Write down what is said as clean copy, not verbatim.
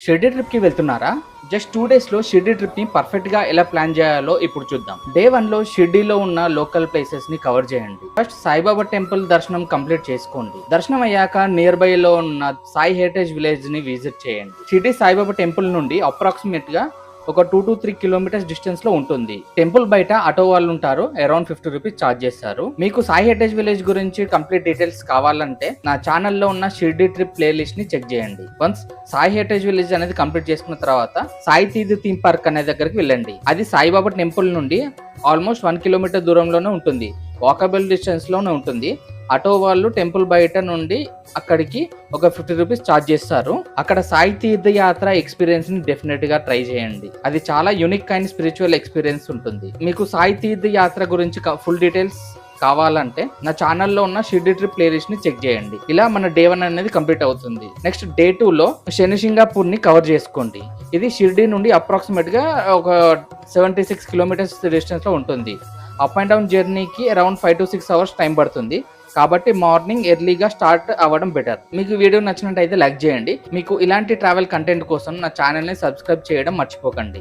Shirdi trip కి వెళ్తున్నారా? Just 2 days లో షిర్డీ ట్రిప్ ని పర్ఫెక్ట్ గా ఎలా ప్లాన్ చేయాలో ఇప్పుడు చూద్దాం. డే 1 లో షిర్డీలో ఉన్న లోకల్ ప్లేసెస్ ని కవర్ చేయండి. ఫస్ట్ సాయిబాబా టెంపుల్ దర్శనం కంప్లీట్ చేసుకోండి. దర్శనం అయ్యాక నియర్ బై లో ఉన్న సాయి హెరిటేజ్ విలేజ్ ని విజిట్ చేయండి. షిర్డీ సాయిబాబా టెంపుల్ నుండి అప్రాక్సిమేట్ గా ఒక 2 to 3 కిలోమీటర్స్ డిస్టెన్స్ లో ఉంటుంది. టెంపుల్ బయట ఆటో వాళ్ళు ఉంటారు, అరౌండ్ 50 రూపీస్ ఛార్జ్ చేస్తారు. మీకు సాయి హెరిటేజ్ విలేజ్ గురించి కంప్లీట్ డీటెయిల్స్ కావాలంటే నా ఛానల్లో ఉన్న షిర్డీ ట్రిప్ ప్లేలిస్ట్ ని చెక్ చేయండి. వన్స్ సాయి హెరిటేజ్ విలేజ్ అనేది కంప్లీట్ చేసుకున్న తర్వాత సాయి తీర్థ్ థీమ్ పార్క్ అనే దగ్గరికి వెళ్ళండి. అది సాయిబాబా టెంపుల్ నుండి ఆల్మోస్ట్ 1 కిలోమీటర్ దూరంలోనే ఉంటుంది, వాకబుల్ డిస్టెన్స్ లోనే ఉంటుంది. ఆటో వాళ్ళు టెంపుల్ బయట నుండి అక్కడికి ఒక 50 రూపీస్ ఛార్జ్ చేస్తారు. అక్కడ సాయి తీర్థయాత్ర ఎక్స్పీరియన్స్ ని డెఫినెట్ గా ట్రై చేయండి. అది చాలా యూనిక్ అండ్ స్పిరిచువల్ ఎక్స్పీరియన్స్ ఉంటుంది. మీకు సాయి తీర్థయాత్ర గురించి ఫుల్ డీటెయిల్స్ కావాలంటే నా ఛానల్లో ఉన్న షిర్డీ ట్రిప్ ప్లేలిస్ట్ ని చెక్ చేయండి. ఇలా మన డే 1 అనేది కంప్లీట్ అవుతుంది. నెక్స్ట్ డే 2 లో శనిసింగాపూర్ ని కవర్ చేసుకోండి. ఇది షిర్డీ నుండి అప్రాక్సిమేట్ గా ఒక 76 కిలోమీటర్స్ డిస్టెన్స్ లో ఉంటుంది. అప్ అండ్ డౌన్ జర్నీకి అరౌండ్ 5 to 6 అవర్స్ టైం పడుతుంది. కాబట్టి మార్నింగ్ ఎర్లీగా స్టార్ట్ అవ్వడం బెటర్. మీకు వీడియో నచ్చినట్టయితే లైక్ చేయండి. మీకు ఇలాంటి ట్రావెల్ కంటెంట్ కోసం నా ఛానల్ని సబ్స్క్రైబ్ చేయడం మర్చిపోకండి.